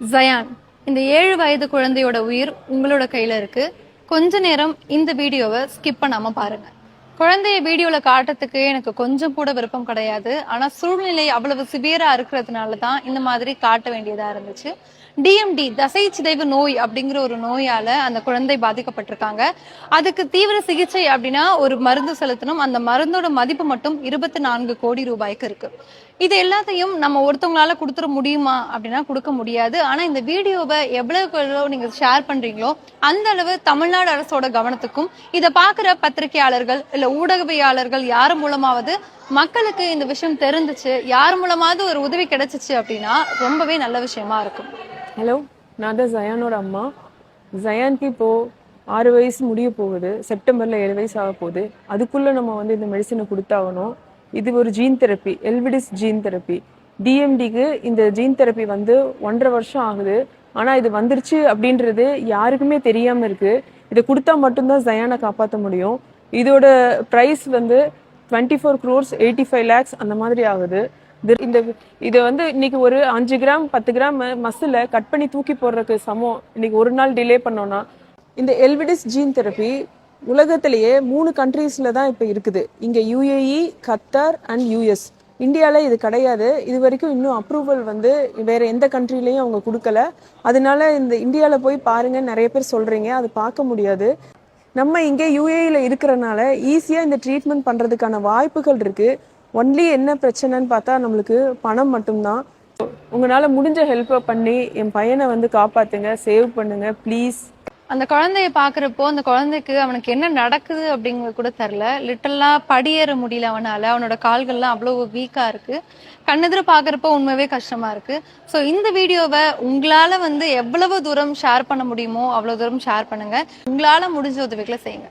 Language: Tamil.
ஜயான், இந்த 7 வயது குழந்தையோட உயிர் உங்களோட கையில இருக்கு. கொஞ்ச நேரம் இந்த வீடியோவை ஸ்கிப் பண்ணாம பாருங்க. குழந்தைய வீடியோல காட்டுறதுக்கு எனக்கு கொஞ்சம் கூட விருப்பம் கிடையாது. ஆனா சூழ்நிலை அவ்வளவு சிவியரா இருக்கிறதுனால தான் இந்த மாதிரி காட்ட வேண்டியதா இருந்துச்சு. டிஎம்டி, தசை சிதைவு நோய் அப்படிங்கிற ஒரு நோயால அந்த குழந்தை பாதிக்கப்பட்டிருக்காங்க. அதுக்கு தீவிர சிகிச்சை அப்படின்னா ஒரு மருந்து செலுத்தணும். அந்த மருந்தோட மதிப்பு மட்டும் 24 கோடி ரூபாய்க்கு இருக்கு. இது எல்லாத்தையும் நம்ம ஒருத்தவங்களால கொடுத்துட முடியுமா அப்படின்னா கொடுக்க முடியாது. ஆனா இந்த வீடியோவை எவ்வளவு நீங்க ஷேர் பண்றீங்களோ அந்த அளவு தமிழ்நாடு அரசோட கவனத்துக்கும் இதை பாக்குற பத்திரிகையாளர்கள் இல்ல ஊடகவியாளர்கள் யார் மூலமாவது மக்களுக்கு இந்த விஷயம் தெரிஞ்சிச்சு, யார் மூலமாவது ஒரு உதவி கிடைச்சிச்சு அப்படின்னா ரொம்பவே நல்ல விஷயமா இருக்கும். ஹலோ, நான் தான் ஜயானோட அம்மா. ஜயானுக்கு இப்போது 6 வயசு முடிய போகுது. செப்டம்பரில் 7 வயசு ஆக போகுது. அதுக்குள்ளே நம்ம இந்த மெடிசனை கொடுத்தாகணும். இது ஒரு ஜீன் தெரப்பி, எல்விடிஸ் ஜீன் தெரப்பி. டிஎம்டிக்கு இந்த ஜீன் தெரப்பி 1.5 வருஷம் ஆகுது. ஆனால் இது வந்துருச்சு அப்படின்றது யாருக்குமே தெரியாமல் இருக்குது. இதை கொடுத்தா மட்டும்தான் ஜயானை காப்பாற்ற முடியும். இதோட ப்ரைஸ் 24 crores 85 lakhs அந்த மாதிரி ஆகுது. இதை இன்னைக்கு ஒரு 5 கிராம் 10 கிராம் மசில கட் பண்ணி தூக்கி போடுறதுக்கு சமம். இன்னைக்கு ஒரு நாள் டிலே பண்ணோம்னா இந்த எல்விடிஸ் ஜீன் தெரப்பி உலகத்திலேயே 3 கண்ட்ரீஸ்ல தான் இப்போ இருக்குது. இங்கே யுஏஇ, கத்தார் அண்ட் யூஎஸ். இந்தியாவில் இது கிடையாது. இது வரைக்கும் இன்னும் அப்ரூவல் வேற எந்த கண்ட்ரிலையும் அவங்க கொடுக்கல. அதனால இந்த இந்தியாவில் போய் பாருங்க, நிறைய பேர் சொல்றீங்க, அது பார்க்க முடியாது. நம்ம இங்கே யுஏஇல இருக்கிறனால ஈஸியாக இந்த ட்ரீட்மெண்ட் பண்ணுறதுக்கான வாய்ப்புகள் இருக்குது. ஒன்லி என்ன பிரச்சனைன்னு பார்த்தா நம்மளுக்கு பணம் மட்டும்தான். உங்களால் முடிஞ்ச ஹெல்ப்பை பண்ணி என் பையனை காப்பாற்றுங்க, சேவ் பண்ணுங்க ப்ளீஸ். அந்த குழந்தைய பாக்குறப்போ அந்த குழந்தைக்கு அவனுக்கு என்ன நடக்குது அப்படிங்கிறது கூட தெரியல. லிட்டரலா படியேற முடியல அவனால. அவனோட கால்கள்லாம் அவ்வளவு வீக்கா இருக்கு. கண்ணெதிர பாக்குறப்போ உண்மையாவே கஷ்டமா இருக்கு. ஸோ இந்த வீடியோவை உங்களால எவ்வளவு தூரம் ஷேர் பண்ண முடியுமோ அவ்வளவு தூரம் ஷேர் பண்ணுங்க. உங்களால முடிஞ்ச உதவிகளை செய்யுங்க.